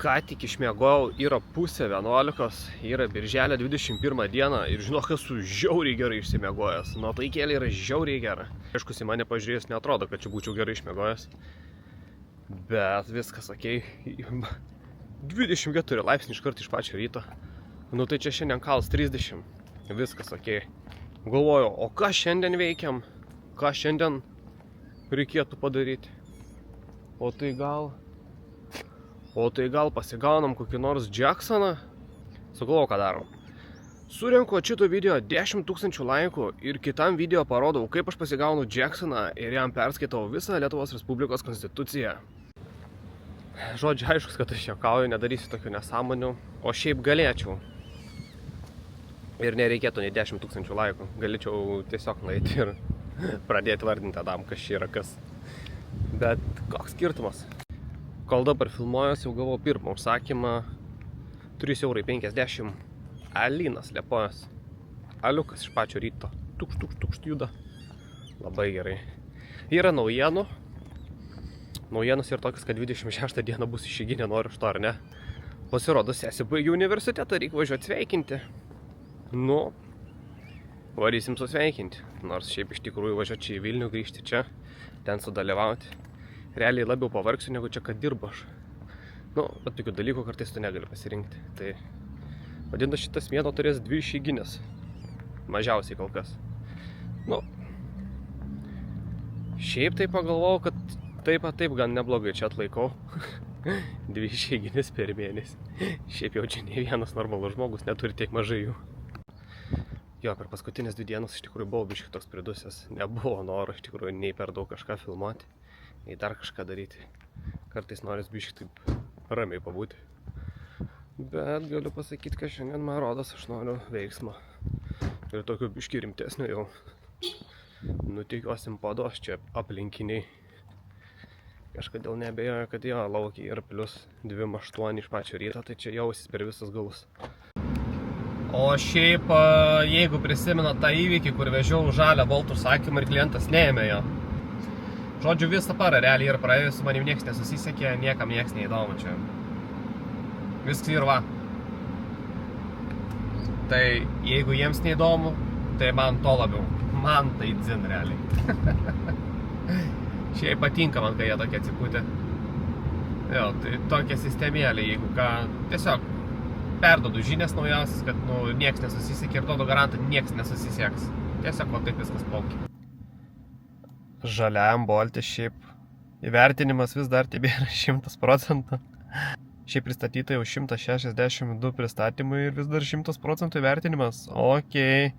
ką tik išmiegojau, yra 10:30, yra birželio 21 diena ir žinok, esu žiauriai gerai išsimiegojęs. Nuotaikėlė yra žiauriai gera. Aišku, į mane pažiūrėjęs neatrodo, kad čia būčiau gerai išmiegojęs. Bet viskas okei. 24 laipsniai iškart iš pačio ryto. Nu tai čia šiandien kals 30. Viskas okei. Galvoju, o ką šiandien veikiam? Ką šiandien reikėtų padaryti? O tai gal pasigaunam kokį nors Jacksoną? Sugalvoju, ką darom. Surenku šito video 10 000 laikų ir kitam video parodau, kaip aš pasigaunu Jacksoną ir jam perskaitau visą Lietuvos Respublikos konstituciją. Žodžiu, aiškus, kad aš juokauju, nedarysiu tokių nesąmonių, o šiaip galėčiau. Ir nereikėtų nei 10 000 laikų. Galėčiau tiesiog nueiti ir pradėti vardinti Adam, kas čia yra kas. Bet koks skirtumas? Kol dabar filmuojas, jau gavau pirmą užsakymą 3,50 €. Alinas Liepojas. Aliukas iš pačio ryto. Tukšt juda. Labai gerai. Yra naujienų. Naujienos ir tokios, kad 26 dieną bus išeiginė, noriu iš to ar ne. Pasirodo, sesė baigė universitetą, reikia važiuoti sveikinti. Nu, varysim susveikinti. Nors šiaip iš tikrųjų važiuoti čia į Vilnių, grįžti čia, ten sudalyvauti. Realiai labiau pavargsiu, negu čia, kad dirbu aš. Nu, bet tokių dalykų kartais tu negali pasirinkti. Tai vadinasi, šitas mėnuo turės 2 išeiginės. Mažiausiai kol kas. Nu, šiaip tai pagalvojau, kad taip gan neblogai čia atlaikau. 2 išeiginės per mėnesį. Šiaip jau čia ne vienas normalus žmogus neturi tiek mažai jų. Jo, per paskutinės 2 dienas iš tikrųjų buvau biškį toks pridusęs. Nebuvo noro iš tikrųjų nei per daug kažką filmuoti, nei dar kažką daryti. Kartais noris biškį taip ramiai pabūti. Bet galiu pasakyti, kad šiandien man rodos aš noriu veiksmą. Ir tokio biškį rimtesnio jau. Nutikiuosim pados čia aplinkiniai. Kažkodėl neabejoju, kad jo laukiai ir plius 2,8 iš pačio ryto, tai čia jausis per visus galus. O šiaip, jeigu prisimenat tą įvykį, kur vežiau žalią boltų užsakymą ir klientas neėmė jo. Žodžiu, visą parą realiai ir praėjus, su manim nieks nesusisiekė, niekam nieks neįdomu čia. Viskas ir va. Tai jeigu jiems neįdomu, tai man to labiau. Man tai dzin realiai. Šiaip patinka man, kai jie tokie atsipūtė. Jo, tai tokia sistemėlė, jeigu ką, tiesiog perdodu žinias naujausias, kad nieks nesusisiekė ir duodu garantą, nieks nesusisieks. Tiesiog va taip viskas plaukia. Žaliam bolte šiaip įvertinimas vis dar tebėra 100%. Šiaip pristatyta jau 162 pristatymai ir vis dar 100% įvertinimas. Okei.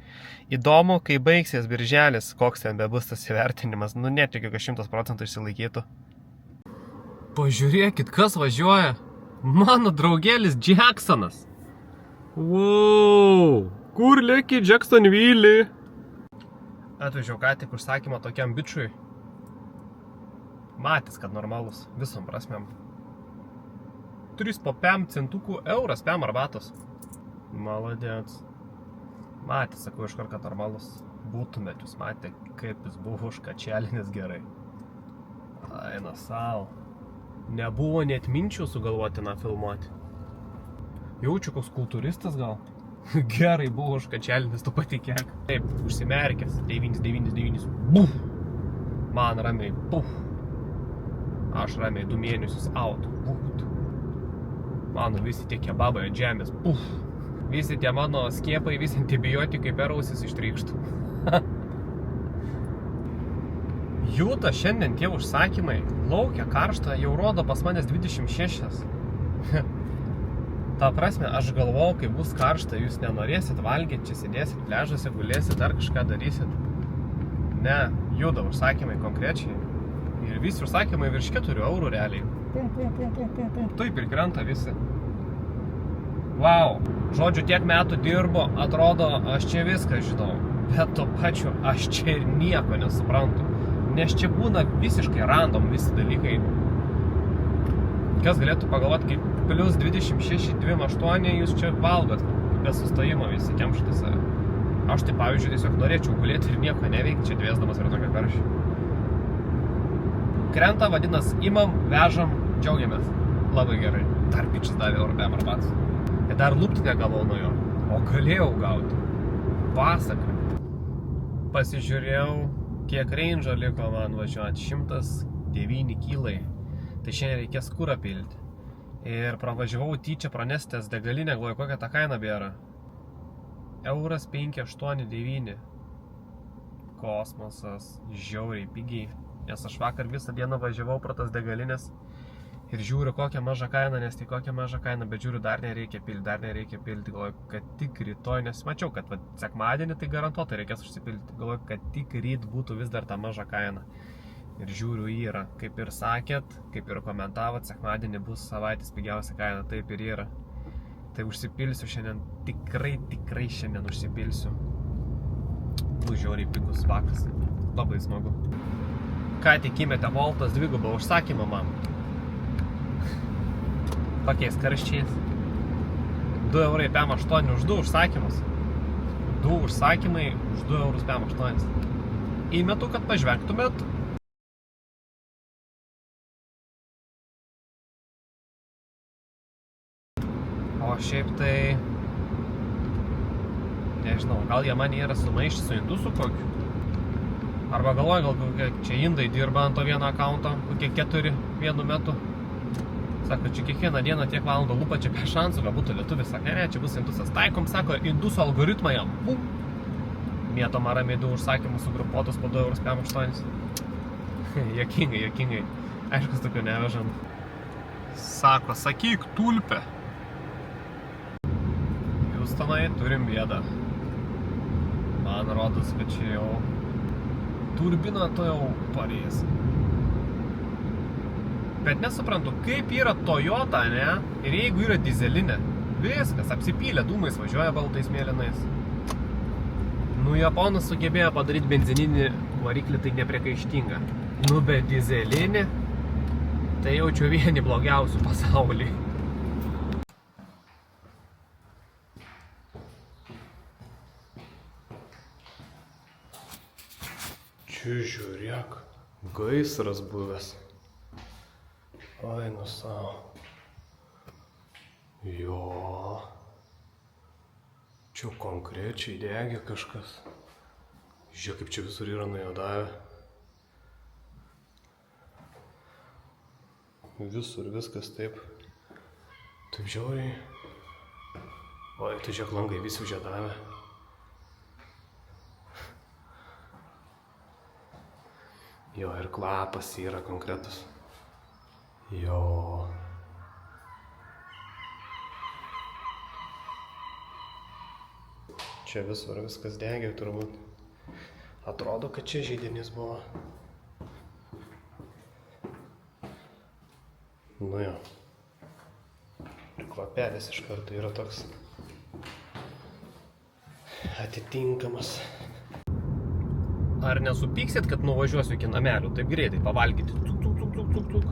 Įdomu, kai baigsies birželis, koks ten bebus tas įvertinimas. Nu, netikiu, kad 100% išsilaikytų. Pažiūrėkit, kas važiuoja. Mano draugėlis Jacksonas. Wow, kur lėki Jacksonville? Atvežiau ką tik užsakymą tokiam bičiui. Matys, kad normalus, visom prasmėm. 3 po 5 centukų euras, 5 arbatos. Maladėts. Matys, sakau iškart, kad normalus. Būtumėt jūs matę, kaip jis buvo užkačelinis gerai. Aina sau. Nebuvo net minčių sugalvoti na filmuoti. Jaučiu, koks kultūristas gal. Gerai buvo užkačelinis, tu patikėk. Taip, užsimerkęs. 999. Buf! Man ramiai. Buf! Aš ramiai 2 mėnesius out. Buf! Mano visi tie kebabai ant žemės. Buf! Visi tie mano skiepai, visi antibiotikai per ausis ištrykštų. Jūta šiandien tie užsakymai, laukia karšta, jau rodo pas manęs 26. Ta prasme, aš galvojau, kai bus karšta, jūs nenorėsit valgyti, čia sėdėsit pliažuose, gulėsit, dar kažką darysit. Ne, juda užsakymai konkrečiai. Ir visi užsakymai virš 4 eurų realiai. Pum. Taip ir krenta visi. Wow, žodžiu, tiek metų dirbu, atrodo, aš čia viską žinau. Bet to pačiu, aš čia ir nieko nesuprantu. Nes čia būna visiškai random visi dalykai. Kas galėtų pagalvoti, kaip plus 26, 2,8 jūs čia valgot be sustojimo visi kemšti save. Aš tai pavyzdžiui tiesiog norėčiau gulėti ir nieko neveikti, čia dviesdamas prie tokio karščio. Krenta, vadinas, imam, vežam, džiaugiamės. Labai gerai. Dar bičias davė eurą PM arbatos. Ir dar lūpti negavau nuo jo. O galėjau gauti. Pasaka. Pasižiūrėjau, kiek range'o liko man važiuoti. 109 kilai. Tai šiandien reikės kurą pilti. Ir pravažiavau tyčia pranestęs degalinę, galvoju, kokia ta kaina bėra. Euras 5,89. Kosmosas, žiauriai pigiai. Nes aš vakar visą dieną važiavau pro tas degalinės ir žiūriu kokią mažą kainą, nes tai kokią mažą kainą, bet žiūriu dar nereikia pilti, galvoju, kad tik rytoj, nes mačiau, kad sekmadienį tai garantuotai reikės užsipilti, galvoju, kad tik ryt būtų vis dar ta maža kaina. Ir žiūriu yra, kaip ir sakėt, kaip ir komentavot, sekmadienį bus savaitės pigiausia kaina, taip ir yra. Tai užsipilsiu šiandien, tikrai šiandien užsipilsiu. Žiauriai pigus vakas, labai smagu. Ką tik įmetė Voltas dvigubą užsakymą man. Tokiais karščiais. 2 eurai PM8 už 2 užsakymus. 2 užsakymai už 2 eurus PM8. Įmetu, kad pažvengtumėt. O šiaip tai... Nežinau, gal jie man yra sumaišę su indusu kokiu. Arba galvoju, gal kokie čia indai dirba ant to vieno akaunto, kokie 4 vienu metu. Sako, čia kiekvieną dieną tiek valandų lupa, čia be šansų, gal būtų lietuvis, sako, ne, čia bus indusas. Taikom, sako, induso algoritmą jam, bum. Mėtoma ramiai 2 užsakymus sugrupuotus po 2 eurus PM8. Jokingai. Aišku, tokiu nevežam. Sako, sakyk, tulpė. Houstonai turim bėdą. Man rodos, kad čia jau turbina to jau parės. Bet nesuprantu, kaip yra Toyota, ne? Ir jeigu yra dizelinė, viskas, apsipylė dūmais, važiuoja baltais mėlynais. Nu, Japonas sugebėjo padaryti benzininį variklį, tai nepriekaištinga. Nu, bet dizelinį, tai jaučiu vieni blogiausių pasaulyje. Čia žiūrėk, gaisras buvęs. Oi, nu savo. Jo. Čia konkrečiai degė kažkas. Žiūrėk, kaip čia visur yra nujuodavę. Visur viskas taip. Taip žiauriai. Oi, tai žiūrėk, langai visi užėdavę. Jo, ir kvapas yra konkretus. Jo. Čia visur viskas degė turbūt. Atrodo, kad čia židinys buvo. Nu jo. Ir kvapelis iš karto yra toks atitinkamas. Ar nesupyksit, kad nuvažiuosiu iki namelių taip greitai pavalgyti? Tuk.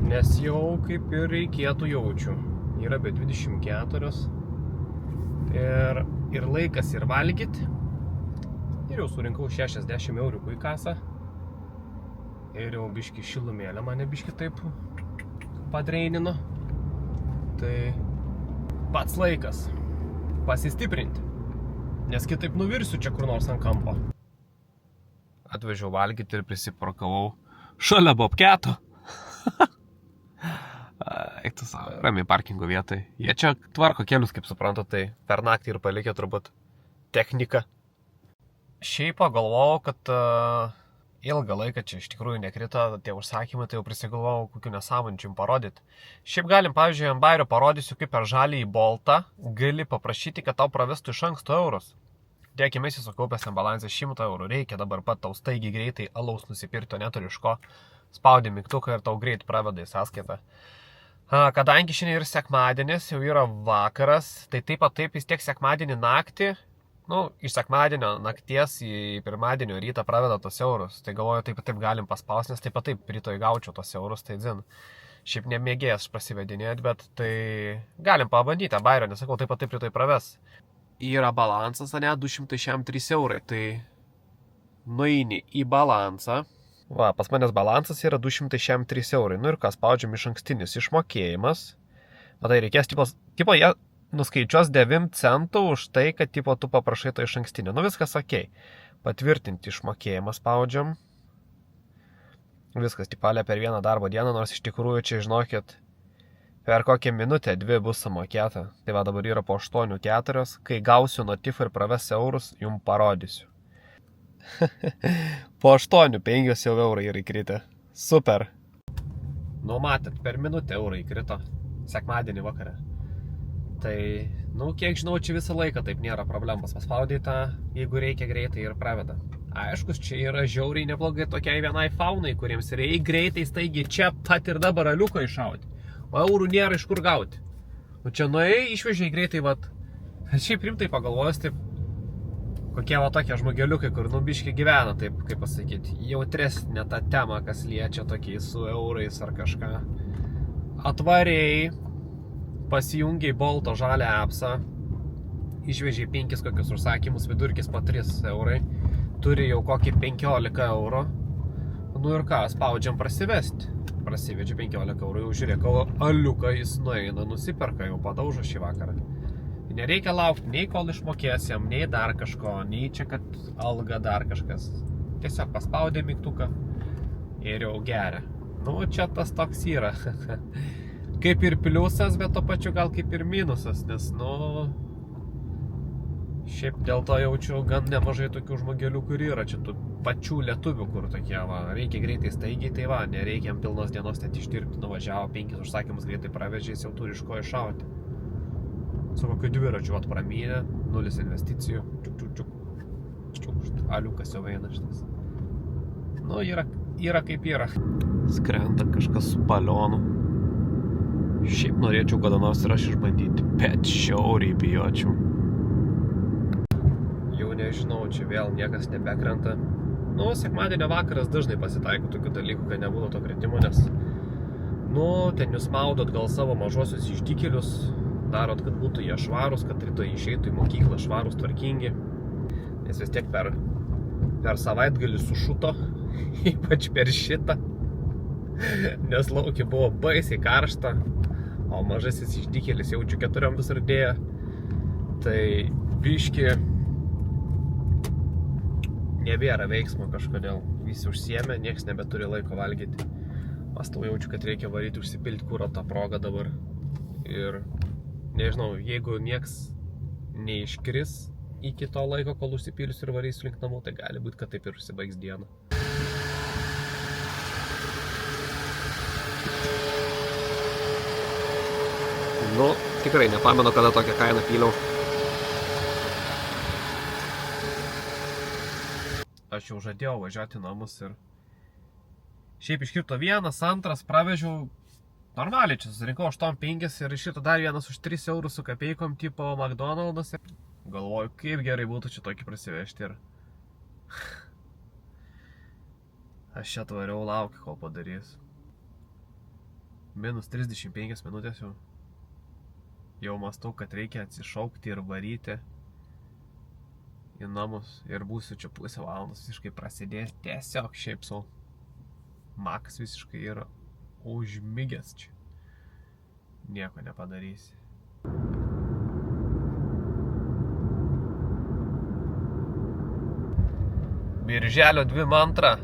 Nes jau kaip ir reikėtų jaučiu. Yra be 24. Ir laikas ir valgyti. Ir jau surinkau 60 eurų į kasą. Ir jau biški šilumėlę mane biški taip padreinino. Tai pats laikas pasistiprinti. Nes kitaip nuvirsiu čia kur nors ant kampo. Atvežiau valgyti ir prisiparkavau šalia Bobketo. Eiktų savo, ramiai parkingo vietai. Jie čia tvarko kelius, kaip suprantu, tai per naktį ir palikė turbūt techniką. Šiaip pagalvojau, kad ilgą laiką čia iš tikrųjų nekrito tie užsakymai, tai jau prisigalvojau kokių nesąmončių parodyti. Šiaip galim, pavyzdžiui, ant bairio parodysiu, kaip per žalį į Boltą gali paprašyti, kad tau pravestų iš anksto eurus. Dėkime, jis sukaupęs ant balansę 100 eurų. Reikia dabar pat tau staigiai greitai alaus nusipirkti, neturi iš ko. Spaudi mygtuką ir tau greit praveda į sąskaitą. Kadangi šiandien ir sekmadienis, jau yra vakaras, tai taip vis tiek sekmadienį naktį, iš sekmadienio nakties į pirmadienio rytą praveda tos eurus. Tai galvoju, taip galim paspausti, nes taip rytoj gaučiau tos eurus, tai dzin. Šiaip nemėgėjęs prasivedinėti, bet tai galim pabandyti, bairio, nesakau, taip rytoj praves. Yra balansas, ne, 203 eurai, tai nueini į balansą, Va, pas manęs balansas yra 263 eurai. Nu ir ką, spaudžiam iš ankstinis išmokėjimas. O tai reikės, tipo jie nuskaičiuos 9 centų už tai, kad tipo tu paprašai to iš ankstinio. Nu viskas okei. Patvirtinti išmokėjimą spaudžiam. Viskas, tipalė per vieną darbo dieną, nors iš tikrųjų čia, žinokit, per kokią minutę 2 bus sumokėta. Tai va dabar yra po 8,4. Kai gausiu notifą ir praves eurus, jum parodysiu. Po 8,5 jau eurai yra įkritę. Super. Nu matėt, per minutę eurai įkrito. Sekmadienį vakarą. Tai, nu, kiek žinau, čia visą laiką taip nėra problemos. Paspaudai tą, jeigu reikia greitai ir praveda. Aiškus, čia yra žiauriai neblogai tokiai vienai faunai, kuriems reikia greitai, staigi čia pat ir dabar aliuko iššauti. O eurų nėra iš kur gauti. Nu čia nuėjai, išvežiai greitai, vat. Šiaip rimtai pagalvojus, taip, kokie va tokie žmogeliukai, kur nubiški gyvena, taip, kaip pasakyti, jautresnė ta tema, kas liečia tokiais su eurais ar kažką. Atvariai, pasijungiai Bolto žalę appsą, išvežiai 5 kokius užsakymus, vidurkis po 3 eurai, turi jau kokį 15 eurų. Nu ir ką, spaudžiam prasivesti. Prasivedžiu 15 eurų, jau žiūrėk, aliuką jis nueina, nusiperka, jau padaužo šį vakarą. Nereikia laukti nei kol išmokės jam, nei dar kažko, nei čia, kad alga dar kažkas. Tiesiog paspaudė mygtuką ir jau geria. Nu, čia tas toks yra. Kaip ir pliusas, bet to pačiu gal kaip ir minusas, nes, nu, šiaip dėl to jaučiu gan nemažai tokių žmogelių, kur yra čia tų pačių lietuvių, kur tokie, va, reikia greitai staigiai, tai va, nereikia jam pilnos dienos net išdirbti, nuvažiavo 5 užsakymus greitai pravežė, jis jau turi iš ko iššauti. Su kokiu dviračiu atpramynė, 0 investicijų, aliukas jau eina šitas. Nu, yra kaip yra. Skrenta kažkas su balionu. Šiaip norėčiau kada nors ir aš išbandyti, bet šiauriai bijočiau. Jau nežinau, čia vėl niekas nebekrenta. Nu, sekmadienio vakaras dažnai pasitaiko tokių dalykų, kad nebūtų to kritimo, nes, nu, ten jūs maudot gal savo mažosius išdykėlius, darot, kad būtų jie švarus, kad rytoj išeitų į mokyklą švarus, tvarkingi. Nes vis tiek per savaitgalį sušuto, ypač per šitą, nes laukia buvo baisiai karšta, o mažasis išdykėlis jaučiu 4 vis ardėja. Tai biški nebėra veiksmo kažkodėl. Visi užsiėmė, nieks nebeturi laiko valgyti. Pastau jaučiu, kad reikia varyti, užsipilti kuro tą progą dabar. Ir nežinau, jeigu nieks neiškris iki to laiko, kol užsipilsiu ir varysiu link namų, tai gali būti, kad taip ir užsibaigs dieną. Nu, tikrai nepamenu, kada tokią kainą pyliau. Aš jau žadėjau važiuoti namus ir šiaip iškirto 1, 2, pravežiau normaliai, čia susirinkau 8,5 ir iškirto dar vienas už 3 eurų su kapeikom tipo McDonald's. Galvoju, kaip gerai būtų čia tokį prasivežti ir aš čia tvariau laukiu, kol padarys. Minus 35 minutės jau. Jau mąstau, kad reikia atsišaukti ir varyti į namus ir būsiu čia pusę valandos visiškai prasidės. Tiesiog šiaip sau. Makas visiškai yra užmigęs čia. Nieko nepadarysi. Birželio 22.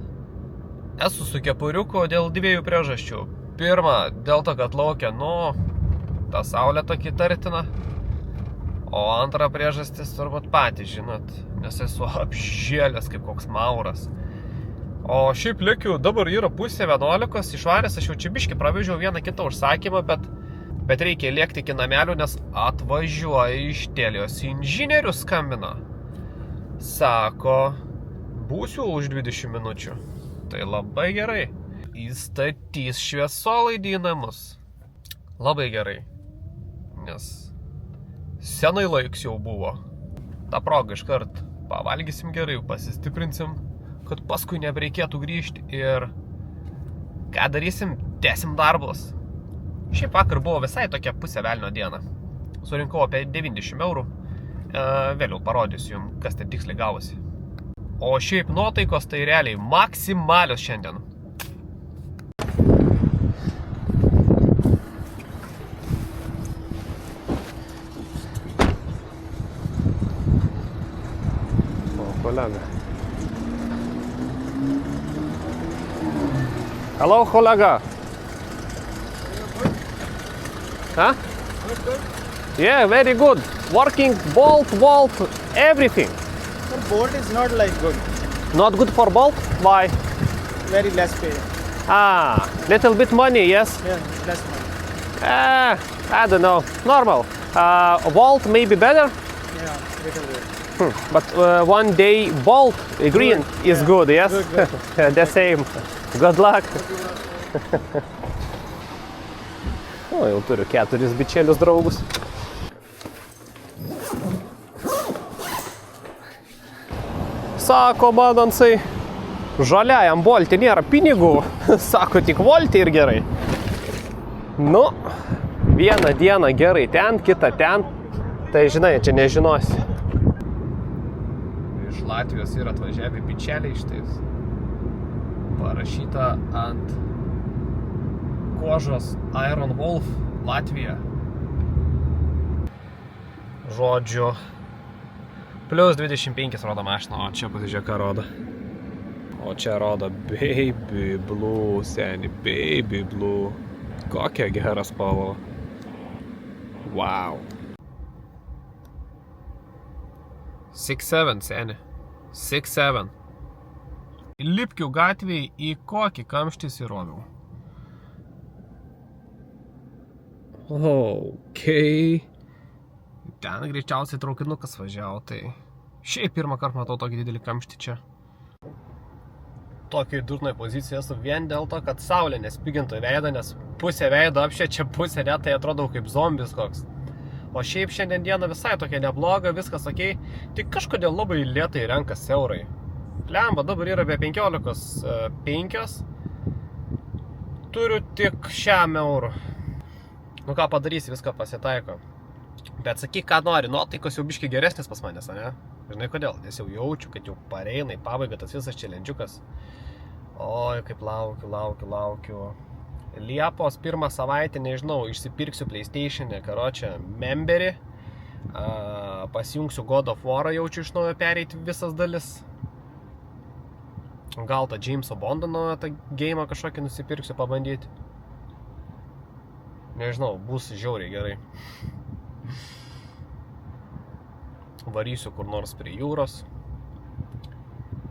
Esu su kepuriuku dėl 2 priežasčių. Pirma, dėl to, kad laukia, nu, ta saulė tokį tartina. O antra priežastis turbūt patys, žinot, nes esu apžėlęs kaip koks mauras. O šiaip likiu, dabar yra 10:30, išvaręs, aš jau čia biškį pravežiau vieną kitą užsakymą, bet reikia lėkti iki namelių, nes atvažiuoja iš Telijos inžinierius skambino. Sako, būsiu už 20 minučių. Tai labai gerai. Įstatys šviesolaidį į namus. Labai gerai. Nes senai laiks jau buvo. Ta proga iškart pavalgysim gerai, pasistiprinsim, kad paskui nebereikėtų grįžti ir ką darysim, tęsim darbus. Šiaip vakar buvo visai tokia pusė velnio diena. Surinkau apie 90 eurų. Vėliau parodysiu jums, kas ten tiksliai gavosi. O šiaip nuotaikos tai realiai maksimalios šiandien. O, kolega. Hello, kolega. Huh? Good. Yeah, very good. Working, bolt, everything. The bolt is not like good. Not good for bolt? Why? Very less pay. Ah, little bit money, yes? Yeah, less money. I don't know. Normal. Bolt may be better, Yeah, little bit. but one day bolt green is yeah. good, yes? Good. The same. Good luck. O, jau turiu 4 bičelius draugus. Sako, manansai, žaliajam bolti nėra pinigų. Sako, tik volti ir gerai. Nu, vieną dieną gerai ten, kitą ten. Tai žinai, čia nežinosi. Iš Latvijos yra atvažiavę bičeliai štais. Parašyta ant kožos Iron Wolf Latvija. Žodžiu, plus 25 rodo mašina, o čia pasižiūrėk, ką rodo. O čia rodo Baby Blue, seni, Baby Blue. Kokia gera spalva. Wow. 6-7, seni. 6-7. Lipkių gatvėj į kokį kamštį įsiroviau. Okay. Ten greičiausiai traukinukas važiavo, tai šiaip pirmą kartą matau tokį didelį kamštį čia. Tokiai durnai pozicijai esu vien dėl to, kad saulė nespigintų veidą, nes pusė veido apšviečia, pusė ne, tai atrodau kaip zombis koks. O šiaip šiandien diena visai tokia nebloga, viskas okei, tik kažkodėl labai lėtai renkas eurai. Lemba, dabar yra be 15.5, turiu tik 100 eurų. Nu ką padarysi, viską pasitaiko. Bet sakyk, ką nori, nuotaikos jau biški geresnis pas manęs, ne? Žinai kodėl? Nes jau jaučiu, kad jau pareina į pabaigą tas visas čelendžiukas. Oi, kaip laukiu. Liepos 1 savaitę, nežinau, išsipirksiu PlayStation'e, karočią, memberį. Pasijungsiu God of War'ą, jaučiu iš naujo pereiti visas dalis. Gal tą Jameso Bondą naują tą game'ą kažkokį nusipirksiu pabandyti. Nežinau, bus žiauriai gerai. Varysiu kur nors prie jūros.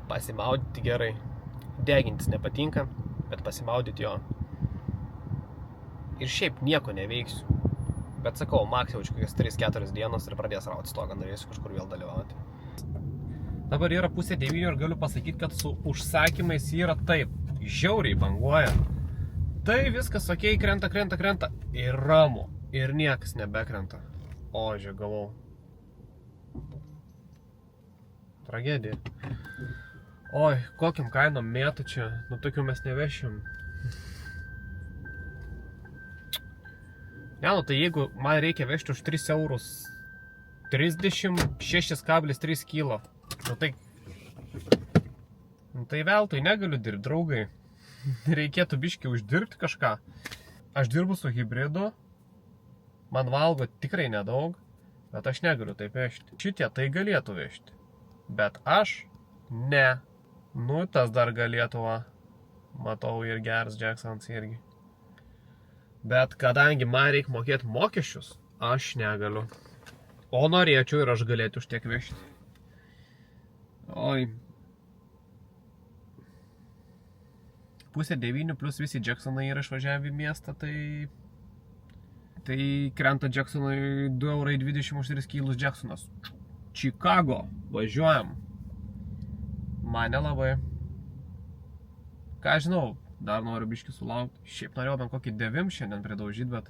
Pasimaudyti gerai. Degintis nepatinka, bet pasimaudyti jo. Ir šiaip nieko neveiksiu. Bet sakau, maks jaučiu kokias 3-4 dienos ir pradės rauti stogą, norėsiu kažkur vėl dalyvauti. Dabar yra 8:30 ir galiu pasakyti, kad su užsakymais yra taip. Žiauriai banguoja. Tai viskas okei, krenta. Ir ramu. Ir niekas nebekrenta. O, žiūrėk, gavau. Tragedija. Oi, kokiam kainom mėtų čia. Nu, tokių mes nevešim. Ne, nu, tai jeigu man reikia vežti už 3 eurus 36,3 kilo. Nu, tai veltui negaliu dirbti, draugai. Reikėtų biškį uždirbti kažką. Aš dirbu su hibridu, man valgo tikrai nedaug, bet aš negaliu taip vežti. Šitie tai galėtų vežti, bet aš ne. Nu, tas dar galėtų, va. Matau ir geras Jacksonas irgi. Bet kadangi man reikia mokėti mokesčius, aš negaliu. O norėčiau ir aš galėčiau už tiek vežti. Oi. 8:30 plus visi Jacksonai yra išvažiavę į miestą, tai krenta Jacksonui 2,20 € už 3 kilus Jacksonas. Chicago, važiuojam. Mane labai. Ką žinau, dar noriu biškį sulaukti. Šiaip norėjau bent kokį 9 šiandien pridaužyti, bet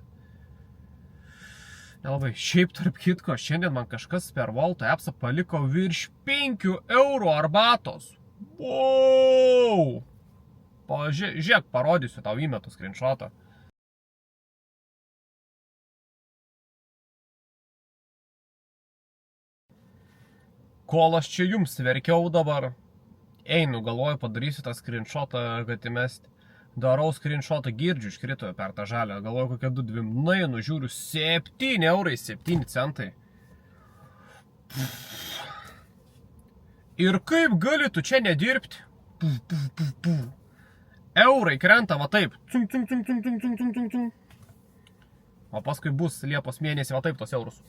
nelabai. Šiaip tarp kitko, šiandien man kažkas per Volto appsą paliko virš 5 eurų arbatos. Wow! Žiūrėk, parodysiu tau įmetų screenshotą. Kol aš čia jums verkiau dabar, Einu, galvoju, padarysiu tą screenshotą, kad įmesti. Darau screenshotą, girdžiu, iškrito per tą žalę. Galvoju, kokie 2 nainu, žiūriu, 7 eurai, 7 centai. Ir kaip gali tu čia nedirbti? Eurai krenta, va taip. O paskui bus Liepos mėnesį, va taip tos eurus.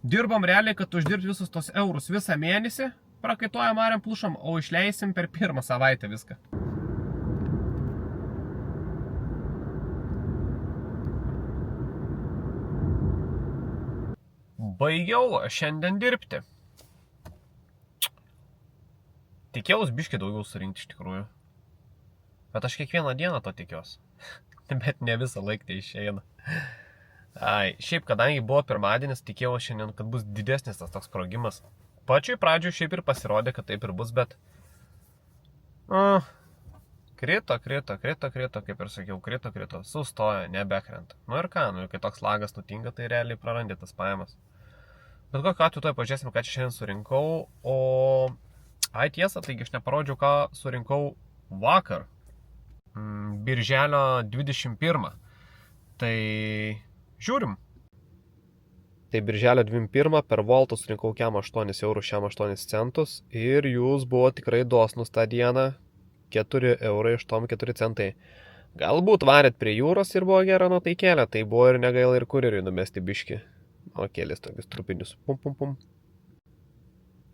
Dirbam realiai, kad uždirbti visus tos eurus visą mėnesį, prakaituojam ariam plušam, o išleisim per pirmą savaitę viską. Baigiau šiandien dirbti. Tikėjaus biškį daugiau surinkti iš tikrųjų. Bet aš kiekvieną dieną to tikiuosi. Bet ne visą laiką tai išeina. Ai, šiaip, kadangi buvo pirmadienis, tikėjau šiandien, kad bus didesnis tas toks sprogimas. Pačioj pradžioj šiaip ir pasirodė, kad taip ir bus, bet... Krito, kaip ir sakiau, krito, sustojo, nebekrenta. Nu ir ką, kai toks lagas nutinka, tai realiai prarandi tas pajamas. Bet kokiu atveju tuoj pažiūrėsim, ką čia šiandien surinkau, o... Ai tiesa, taigi aš neparodžiau, ką surinkau vakar. Birželio 21. Tai žiūrim. Tai birželio 21 per Voltą surinkau kem 8 eurų 8 centus ir jūs buvo tikrai dosnus tą dieną. 4 eurai 4 centai. Galbūt varėt prie jūros ir buvo gera nuotaikėlė, tai buvo ir negaila ir kurjeriui numesti biškį. O kelis tokius trupinius. Pum.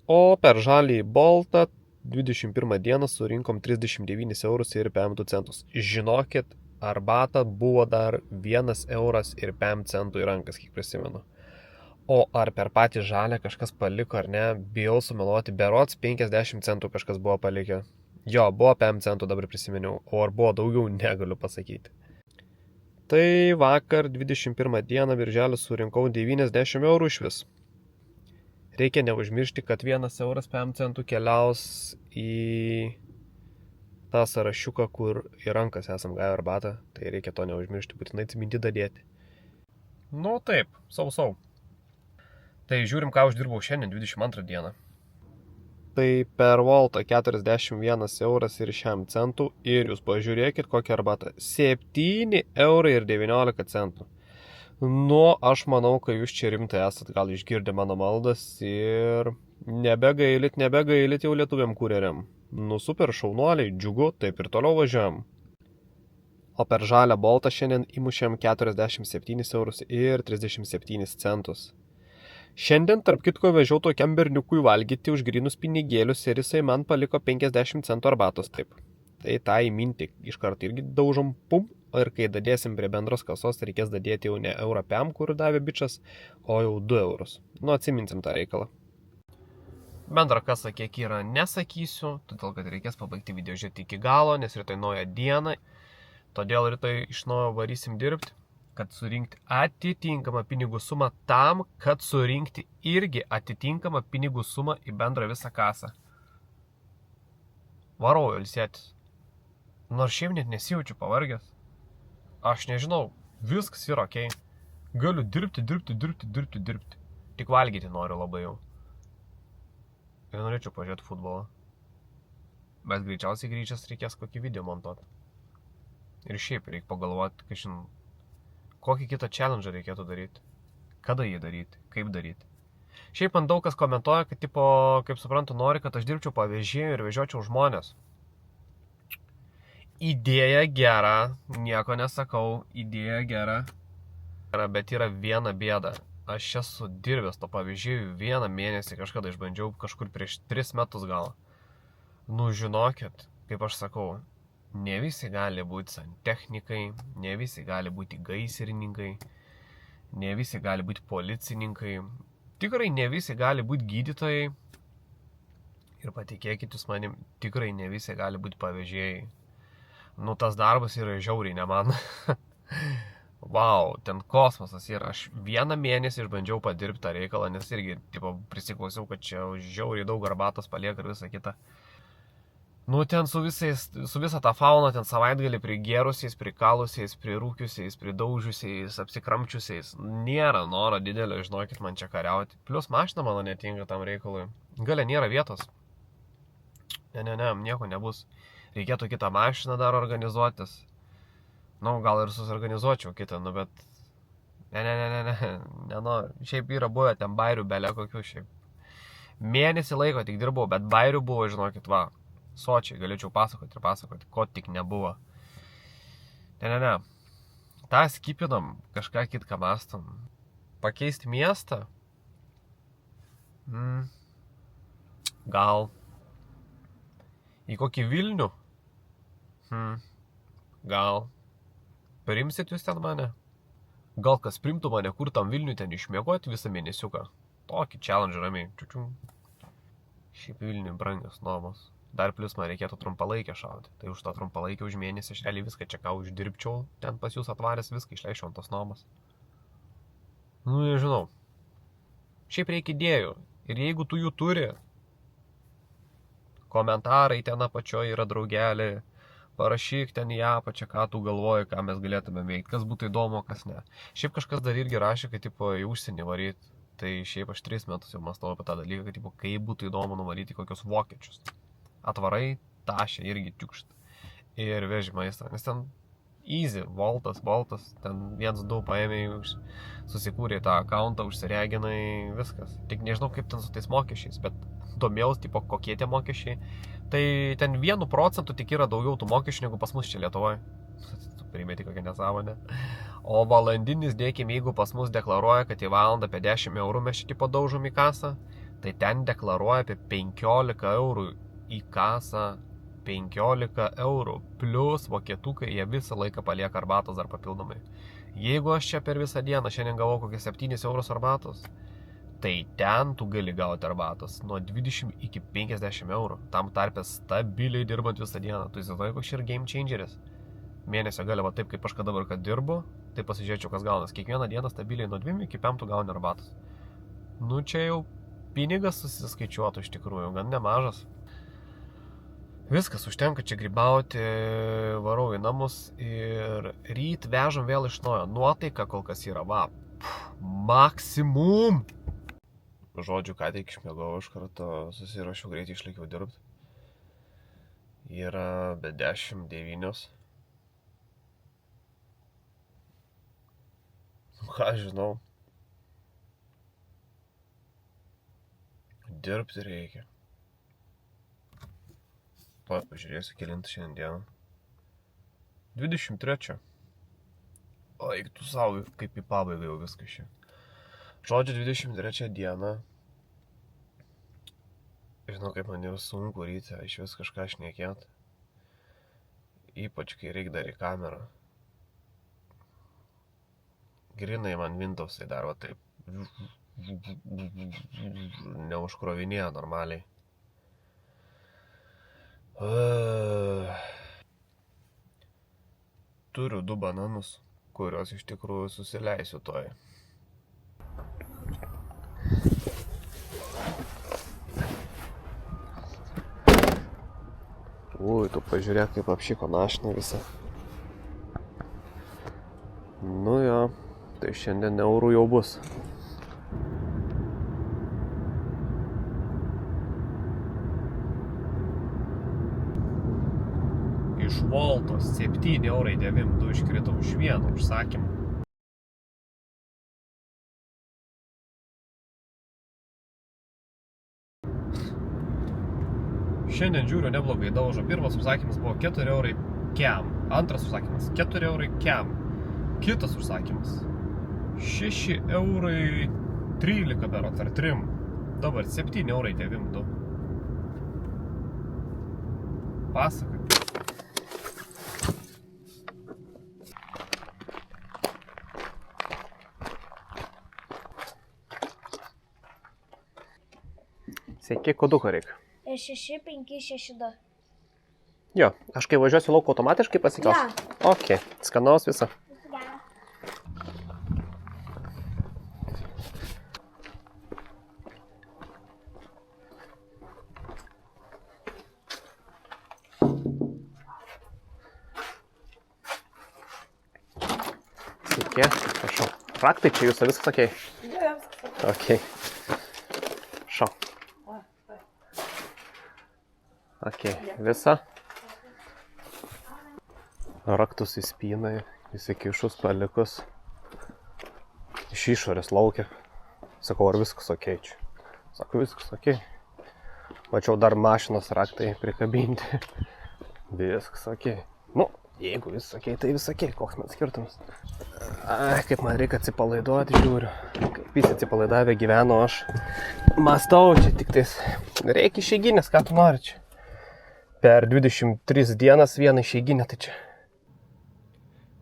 O per žalį Boltą 21 dieną surinkom 39 eurus ir 5 centus. Žinokit, arbata buvo dar 1 euras ir 5 centų į rankas, kiek prisimenu. O ar per patį žalę kažkas paliko ar ne, bijau sumeluoti, berods 50 centų kažkas buvo palikę. Jo, buvo 5 centų, dabar prisiminiau, o ar buvo daugiau, negaliu pasakyti. Tai vakar 21 dieną birželį surinkau 90 eurų iš vis. Reikia neužmiršti, kad 1 euras 5 centų keliaus į tą sąrašiuką, kur į rankas esam gavę arbatą. Tai reikia to neužmiršti, būtinai atsiminti dadėti. Nu taip, sau. Tai žiūrim, ką uždirbau šiandien, 22 dieną. Tai per Voltą 41 euras ir 6 centų ir jūs pažiūrėkit kokią arbatą. 7 eurai ir 19 centų. Nu, aš manau, kad jūs čia rimtai esat gal išgirdę mano maldas ir nebegailit jau lietuviam kurjeriam. Nu, super šaunuoliai, džiugu, taip ir toliau važiuojam. O per žalę Boltą šiandien įmušėm 47 eurus ir 37 centus. Šiandien, tarp kitko, vežiau tokiam berniukui valgyti už grynus pinigėlius ir jisai man paliko 50 centų arbatos, taip. Tai tą įminti iš karto irgi daužom, pum. Ir kai dadėsim prie bendros kasos, reikės dadėti jau ne eurą 5, kur davė bičas, o jau 2 eurus. Nu, atsiminsim tą reikalą. Bendra kasa kiek yra nesakysiu, todėl kad reikės pabaigti video žiūrėti iki galo, nes rytoj nauja diena. Todėl rytoj iš naujo varysim dirbti, kad surinkti atitinkamą pinigų sumą tam, kad surinkti irgi atitinkamą pinigų sumą į bendrą visą kasą. Varau ilsėtis. Nors šiaip net nesijaučiu pavargęs. Aš nežinau, viskas yra okei. Galiu dirbti. Tik valgyti noriu labai jau. Ir norėčiau pažiūrėti futbolą. Bet greičiausiai grįžęs reikės kokį video montuoti. Ir šiaip reikia pagalvoti, kokį kitą challenge reikėtų daryti. Kada jį daryti, kaip daryti. Šiaip man daug kas komentuoja, kad tipo, kaip suprantu, nori, kad aš dirbčiau pavežėjų ir vežiočiau žmonės. Idėja gera, nieko nesakau, idėja gera, bet yra viena bėda. Aš esu dirbęs to pavyzdžiui 1 mėnesį kažkada išbandžiau kažkur prieš 3 metus gal. Nu žinokit, kaip aš sakau, ne visi gali būti santechnikai, ne visi gali būti gaisrininkai, ne visi gali būti policininkai, tikrai ne visi gali būti gydytojai ir patikėkit jūs manim, tikrai ne visi gali būti pavežėjai. Nu, tas darbas yra žiauriai, ne man. Vau, ten kosmosas yra. Aš 1 mėnesį išbandžiau padirbti tą reikalą, nes irgi tipo, prisiklausiau, kad čia žiauriai daug arbatos palieka ir visa kita. Nu, ten su visa ta fauna, ten savaitgalį prigėrusiais, prikalusiais, prirūkiusiais, pridaužiusiais, apsikramčiusiais. Nėra noro didelio, žinokit, man čia kariauti. Plius mašina mano netinka tam reikalui. Gale nėra vietos. Ne, nieko nebus. Reikėtų kitą mašiną dar organizuotis. Gal ir susorganizuočiau kitą, bet... Nenoriu. Šiaip yra buvę ten bairių belė kokių šiaip. Mėnesį laiko tik dirbau, bet bairių buvo, žinokit, va. Sočiai galėčiau pasakoti, ko tik nebuvo. Ne. Ta skipinam, kažką kitką mastom. Pakeisti miestą? Gal. Į kokį Vilnių? Gal. Priimsit jūs ten mane? Gal kas primtų mane, kur tam Vilnių ten išmiegoti visą mėnesiuką? Tokį challenge ramiai. Šiaip Vilniui brangios nuomos. Dar plus man reikėtų trumpalaikę šauti. Tai už tą trumpalaikę už mėnesį aš realiai viską čia ką uždirbčiau. Ten pas jūs atvaręs viską išleičiau ant tos nuomos. Nežinau. Šiaip reikia idėjų. Ir jeigu tu jų turi, komentarai ten apačioje yra draugelį, parašyk ten į apačią, ką tu galvoji, ką mes galėtume veikti, kas būtų įdomu, kas ne. Šiaip kažkas dar irgi rašė, kad tipo į užsienį varyti. Tai šiaip aš 3 metus jau mąstau apie tą dalyką, kad tipo, kaip būtų įdomu nuvaryti kokios vokiečius. Atvarai, tašė irgi tiukšt. Ir veži maistą. Nes ten easy, voltas, ten 1-2 paėmėjai, susikūrė tą akauntą, užsireginai, viskas. Tik nežinau, kaip ten su tais mokesčiais, bet domėjaus, tipo, kokie tie mokesčiai. Tai ten 1% tik yra daugiau tų mokesčių, negu pas mus čia Lietuvoje. Primėti kokią nesąmonę. O valandinis, dėkim, jeigu pas mus deklaruoja, kad į valandą apie 10 eurų mes čia tipo daužom į kasą, tai ten deklaruoja apie 15 eurų į kasą, 15 eurų. Plius vokietukai jie visą laiką palieka arbatos dar papildomai. Jeigu aš čia per visą dieną šiandien gavau kokius 7 eurus arbatos, tai ten tu gali gauti arbatos nuo 20 iki 50 eurų. Tam tarpe stabiliai dirbant visą dieną. Tu įsivaizduoji, koks yra game changeris. Mėnesio gali va taip, kaip aš dabar kad dirbu, tai pasižiūrėčiau, kas gaunas. Kiekvieną dieną stabiliai nuo 2 iki 5 gauni arbatos. Čia jau pinigas susiskaičiuotų iš tikrųjų, gan nemažas. Viskas, užtenka čia grybauti, varau į namus ir ryt vežam vėl iš naujo. Nuotaika kol kas yra, maksimum! Žodžiu, ką tik išmiegau, iš karto susirašiau, greitai išlaikiau dirbti. Yra be 10:09. Ką žinau. Dirbti reikia. Pažiūrėsiu, kelintą šiandien. 23. O, eik tu savo, kaip į pabaigą jau viskas čia. Žodžiu, 23 dieną. Žinau, kaip man yra sunku ryte iš vis kažką šnekėt. Ypač, kai reikia dar į kamerą. Grinai man Windowsai dar va taip neužkrovinėja normaliai. Turiu 2 bananus, kuriuos iš tikrųjų susileisiu toj. Tu pažiūrėk, kaip apšyko našina visą. Jo, tai šiandien eurų jau bus. Iš Voltos 7,9 € iškritau iš vieno užsakymą. Šiandien žiūriu neblogai daužo. Pirmas užsakymas buvo 4 € kem. Antras užsakymas 4 € kem. Kitas užsakymas 6,13 € berods ar 3. Dabar 7,9 €. Pasakai. Sveiki, koduko reikia. 6562. Jo, aš kai važiuosiu lauk automatiškai pasikels? Ja. Ok, skanaus visą. Sveiki, prašau. Raktai čia jūsų viskas ok? Ja. Ok. Šau. Ok, visa. Raktus į spyną, įsikišus, palikus. Iš išorės laukia. Sakau, ar viskas ok čia? Sako, viskas ok. Mačiau dar mašinos raktai prikabinti. Viskas ok. Nu, jeigu viskas ok, tai viskas ok. Koks man skirtumas? Ai, kaip man reikia atsipalaiduoti, žiūriu. Kaip visi atsipalaidavę gyveno, aš mąstau čia tik tais. Reikia išeiginės, ką tu nori čia. Per 23 dienas vieną išeiginę, tai čia.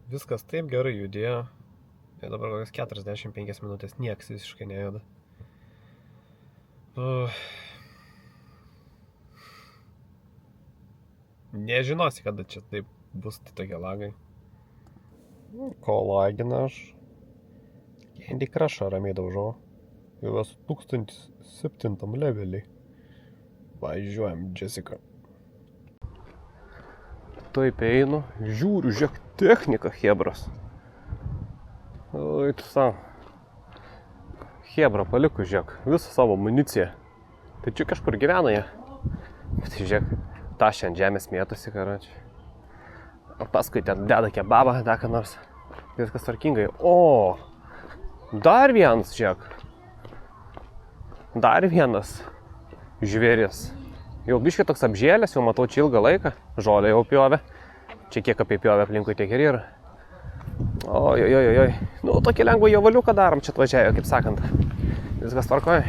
Viskas taip gerai judėjo. Ir dabar kokias 45 minutės nieks visiškai nejuda. Nežinosi, kada čia taip bus tokie lagai. Ko lagina aš? Candy Crush'ą ramiai daužau. Jau esu 1007 levelį. Važiuojam, Jessica. Taip einu, žiūriu, žiūrėk, technika hebras. Oi, tu savo. Hebra paliku, žiūrėk, visą savo municiją. Tai čia kažkur gyvena jie. Bet žiūrėk, tašė ant žemės mėtosi, karoči. O paskui ten deda kebabą, dar ką nors. Viskas tvarkingai. O, dar vienas, žiūrėk. Dar vienas žvėris. Jau biškai toks apžėlęs, jau matau čia ilgą laiką. Žolė jau pjovė. Čia kiek apie pjovę aplinkui tiek ir yra. Oi. Nu, tokį lengvą javaliuką darom čia atvažiavę, kaip sakant. Viskas tvarkoja.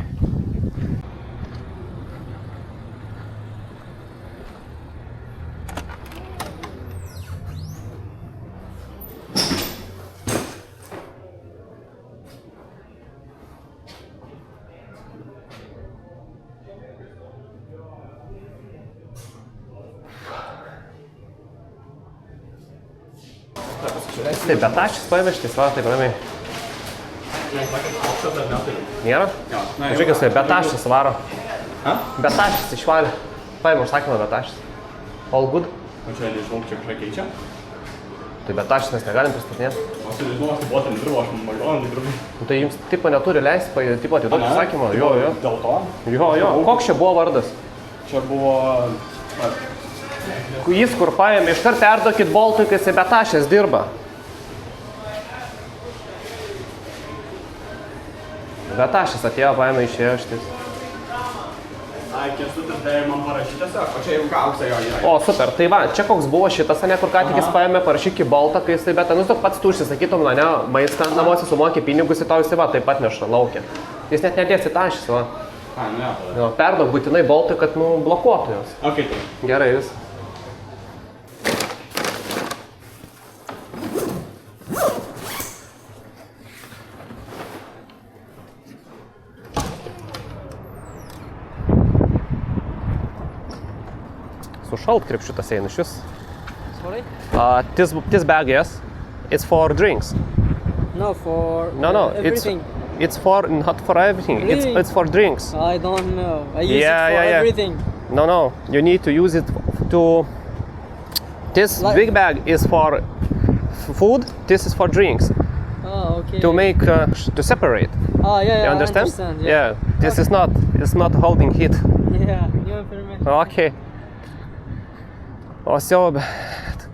Taip, betašis pavežtis, va, taip ramiai. Nėra? Žiūrėkis, tai betašis varo. Betašis išvalė. Paėmė užsakymą betašis. All good? O čia nežinau, čia kažką keičia? Tai betašis mes negalim pristatinėti. Aš nežinau, aš buvo ten dirbo, aš McDonald's dirbu. Tai jums tipo neturi leisti, tipo atiduoti užsakymą? Jo. Dėl to? Jo. Koks čia buvo vardas? Čia buvo... Jis kur paėmė, iškart perduokit Boltui, kai jisai betašės dirba. Betašės atėjo, paėmė, išėjo šitais. Ai, Kęstutis tai man parašytas, o čia jau ką auksą jo yra. O, super, tai va, čia koks buvo šitas, ne, kur ką tik jis paėmė, parašyk į Boltą, kai jisai beta, tu pats tu užsisakytum, ne, maistą namuose sumokė pinigus į tau jisai va, taip pat neša laukia. Jis net nedės į tašys, va. A, ne, tada. Jo, perduok būtinai Boltui, kad, nu, blokuotų jos. Ok, tai. Gerai, vis. Su šaltkrepšiu tas eina šis. Sorry? This bag, yes, it's for drinks. No, for No, everything. it's for, not for everything, Really? it's for drinks. I don't know. I use Yeah, it for yeah. everything. No, you need to use it to, this Like- big bag is for food, this is for drinks, Oh, okay. to make, to separate, Oh, yeah, you I understand? understand. Yeah, this is not, it's not holding heat. Yeah, new information. Ok. O siaubė,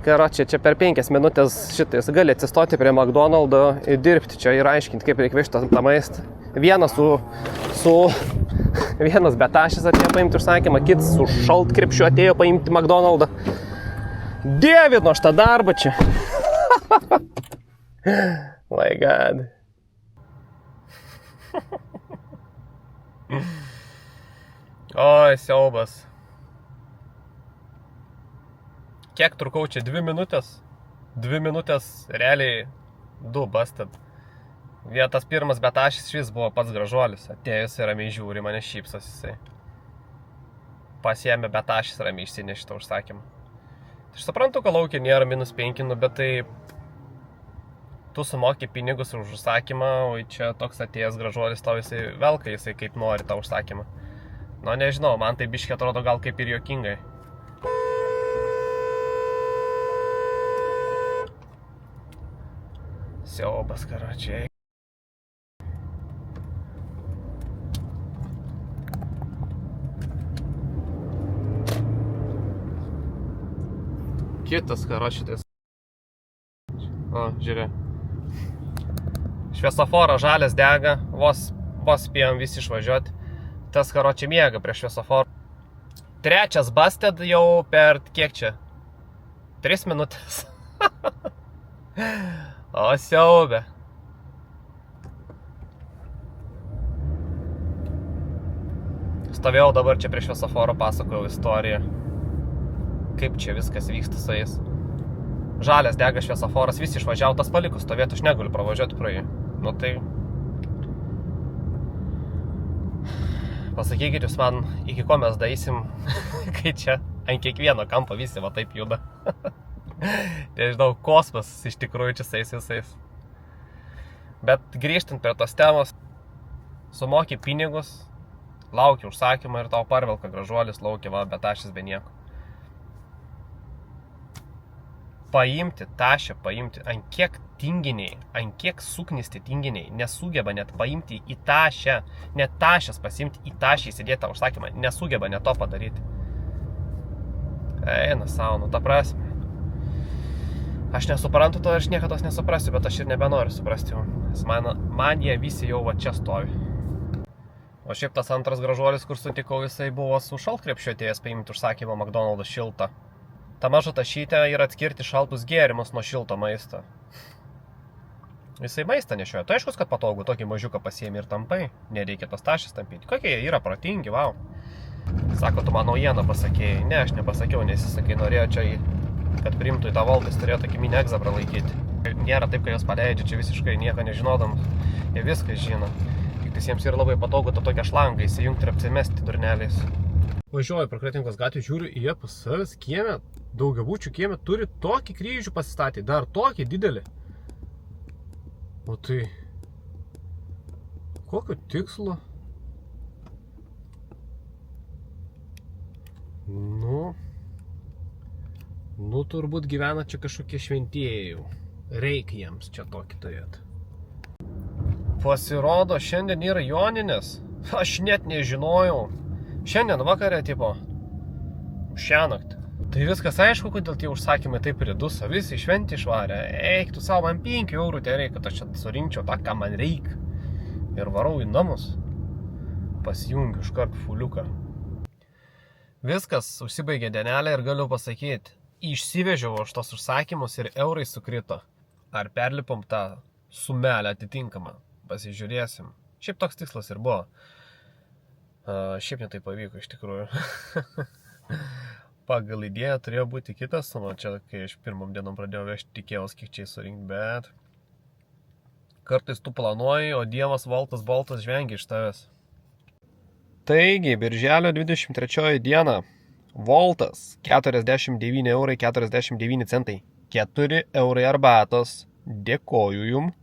karočią, čia per 5 minutės šitais gali atsistoti prie McDonald'o ir dirbti čia ir aiškinti, kaip reikia vežti tą maistą. Vienas vienas betašis atėjo paimti užsakymą, kitas su šaltkrepšiu atėjo paimti McDonald'ą. Dievinu aš tą darbą čia. My God. Oi, siaubas. Kiek trukau čia? 2 minutės? 2 minutės realiai 2 busted. Tas pirmas betašis šis buvo pats gražuolis. Atėjus ir ramiai žiūri, mane šypsos jisai. Pasiėmė betašis ramiai išsinešė šitą užsakymą. Aš suprantu, kad laukia nėra -5, bet tai tu sumoki pinigus už užsakymą, o čia toks atėjęs gražuolis tau jisai velka, jisai kaip nori tą užsakymą. Nu, nežinau, man tai biškiai atrodo gal kaip ir juokingai. Siaubas, karočiai. Kitas, karočitas. O, žiūrė. Šviesoforo žalias dega, vos spėjom visi išvažiuoti. Tas karočiai miega prie šviesoforo. Trečias busted jau per kiek čia? 3 minutės. O siaubė. Stovėjau dabar čia prie šviesoforo, pasakojau istoriją. Kaip čia viskas vyksta su jais. Žalias dega šviesoforas, visi išvažiavo, tas paliko stovėti, aš negaliu pravažiuoti pro jį. Nu tai... Pasakykit jūs man, iki ko mes daeisim, kai čia ant kiekvieno kampo visi va taip juda. Tai žinau, kosmosas iš tikrųjų čia sais visais. Bet grįžtant prie tos temos, sumoki pinigus, lauki užsakymą ir tau parvelka gražuolis, lauki va, bet tašis be nieko. Paimti tašę, ant kiek tinginiai, ant kiek suknisti tinginiai nesugeba net paimti į tašę, net tašės pasimti į tašę įsidėti tą užsakymą, nesugeba net to padaryti. Eina savo, nu ta prasme. Aš nesuprantu to ir aš niekados nesuprasiu, bet aš ir nebenoriu suprasti jau. Man jie visi jau va čia stovi. O šiaip tas antras gražuolis, kur sutikau, jisai buvo su šaltkrepšiu atėjęs paimti užsakymą McDonald's šiltą. Ta maža tašytė yra atskirti šaltus gėrimus nuo šilto maisto. Jisai maistą nešioja. Tai aiškus, kad patogu, tokį mažiuką pasiėmė ir tampai. Nereikia tos tašės tampyti. Kokie jie yra protingi, wow. Sako, tu man naujieną pasakėjai. Ne, aš nepasakiau, nes jis sakai, norėjo čia, kad priimtų į tą valdą, jis turėjo tokį mini egzabrą laikyti. Nėra taip, kad jos paleidžia čia visiškai nieko nežinodam. Jie viską žino. Tik jiems yra labai patogu tą tokią šlangą įsijungti ir apsimesti durneliais. Važiuoju pro Kretingos gatvę, žiūriu, jie pas savęs kieme, daugiabučių kieme turi tokį kryžių pasistatį, dar tokį didelį. O tai... Kokio tikslo? Nu, turbūt gyvena čia kažkokie šventieji. Reikia jiems čia tokį turėti. Pasirodo, šiandien yra Joninės. Aš net nežinojau. Šiandien vakarė, tipo, šiąnakt. Tai viskas aišku, kodėl tie užsakymai taip priduso. Visi šventį išvarė. Eik, tu savo man 5 eurų te reikia, kad aš čia surinkčiau tą, ką man reikia. Ir varau į namus. Pasijungiu iškart fuliuką. Viskas, užsibaigė dienelė ir galiu pasakyti. Išsivežiau už tos užsakymus ir eurai sukrito. Ar perlipom tą sumelę atitinkamą? Pasižiūrėsim. Šiaip toks tikslas ir buvo. Šiaip netai pavyko iš tikrųjų. Pagal idėją turėjo būti kitas, nu čia kai aš pirmom dienom pradėjau vežti, tikėjaus kiek čia surinkti, bet kartais tu planuoji, o Dievas Boltas žvengia iš tavęs. Taigi, birželio 23 diena, Voltas 49 eurai 49 centai, 4 eurai arbatos, dėkoju jum.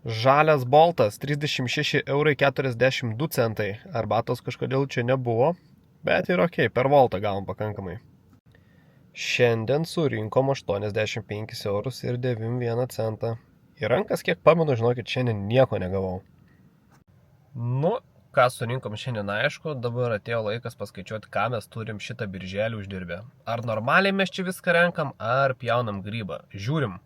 Žalias Boltas 36 eurai 42 centai, arbatos kažkodėl čia nebuvo, bet ir okei, per Voltą gavom pakankamai. Šiandien surinkom 85 eurus ir 91 centą. Į rankas, kiek pamenu, žinokit, šiandien nieko negavau. Nu, ką surinkom šiandien aišku, dabar atėjo laikas paskaičiuoti, ką mes turim šitą birželį uždirbę. Ar normaliai mes čia viską renkam, ar pjaunam grybą. Žiūrim.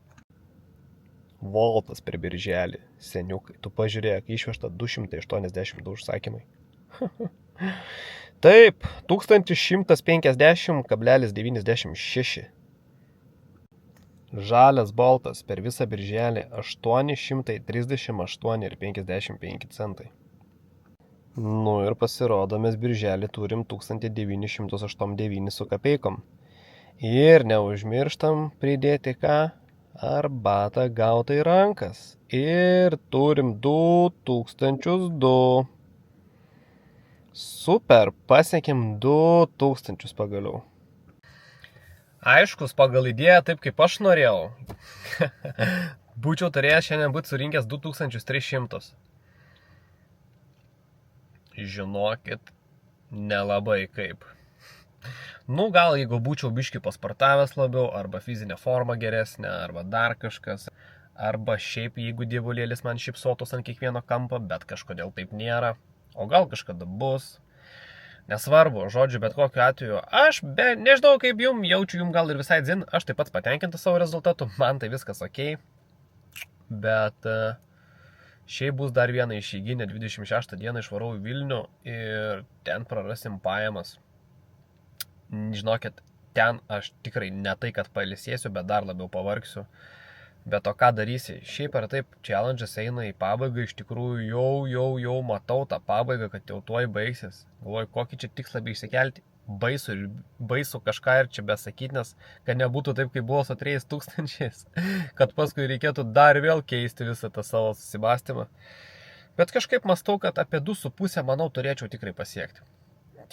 Voltas per birželį. Seniukai, tu pažiūrėk, išvežta 282 užsakymai. Taip, 1150,96. Žalias Boltas per visą birželį 838,55 centai. Nu ir pasirodo, mes birželį turim 1989 su kapeikom. Ir neužmirštam pridėti ką? Arbatą gautą į rankas. Ir turim 2002. Super, pasiekėm 2000 pagaliau. Aiškus, pagal idėją taip kaip aš norėjau. Būčiau turėjęs šiandien būti surinkęs 2300. Žinokit, nelabai kaip. Nu, gal jeigu būčiau biškį pasportavęs labiau, arba fizinė forma geresnė, arba dar kažkas, arba šiaip jeigu dievulėlis man šypsotus ant kiekvieno kampo, bet kažkodėl taip nėra, o gal kažkada bus. Nesvarbu, žodžiu, bet kokiu atveju. Aš nežinau, kaip jaučiu jum gal ir visai dzin, aš taip pat patenkintas savo rezultatu, man tai viskas ok. Bet šiaip bus dar viena išeiginė, 26 dieną išvarau į Vilnių ir ten prarasim pajamas. Žinokit, ten aš tikrai ne tai, kad pailsėsiu, bet dar labiau pavargsiu. Bet o ką darysi? Šiaip ar taip, challenge'as eina į pabaigą, iš tikrųjų jau matau tą pabaigą, kad jau tuoj baigsis. Galvoju, kokį čia tikslą bei išsikelti. Baisu kažką ir čia besakyti, nes kad nebūtų taip, kaip buvo su 3000, kad paskui reikėtų dar vėl keisti visą tą savo susibastymą. Bet kažkaip mąstau, kad apie 2,5 manau turėčiau tikrai pasiekti.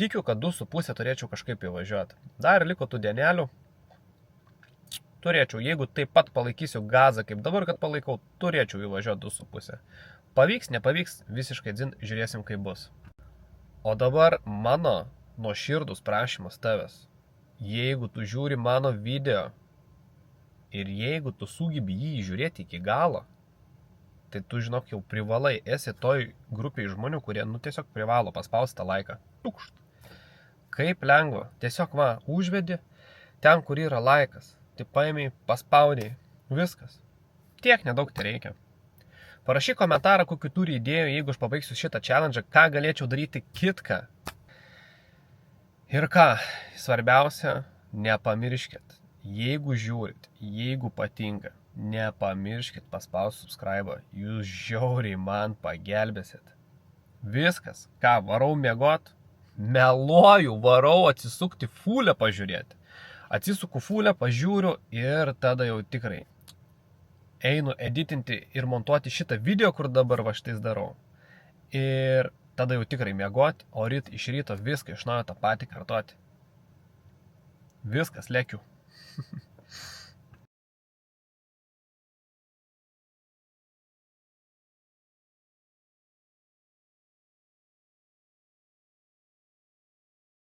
Tikiu, kad 2,5 turėčiau kažkaip įvažiuoti. Dar liko tų dienelių. Turėčiau, jeigu taip pat palaikysiu gazą, kaip dabar, kad palaikau, turėčiau įvažiuoti 2,5. Pavyks, nepavyks, visiškai dzin, žiūrėsim, kaip bus. O dabar mano nuoširdus prašymas tavęs. Jeigu tu žiūri mano video ir jeigu tu sugebi jį žiūrėti iki galo, tai tu žinok jau privalai, esi toj grupiai žmonių, kurie tiesiog privalo paspausti tą laiką. Tukšt. Kaip lengva. Tiesiog užvedi ten, kur yra laikas. Tai paėmiai, paspaudėjai. Viskas. Tiek nedaug tai reikia. Parašyk komentarą, kokiu turi idėjų, jeigu aš pabaigsiu šitą challenge, ką galėčiau daryti kitką. Ir ką, svarbiausia, nepamirškit. Jeigu žiūrit, jeigu patinka, nepamirškit paspausti subscribe. Jūs žiauriai man pagelbėsit. Viskas. Ką, varau miegot? Meluoju, varau atsisukti fulę pažiūrėti. Atsisuku fulę, pažiūriu ir tada jau tikrai einu editinti ir montuoti šitą video, kur dabar va šitais darau. Ir tada jau tikrai miegoti, o iš ryto viską iš naujo tą patį kartoti. Viskas, lėkiu.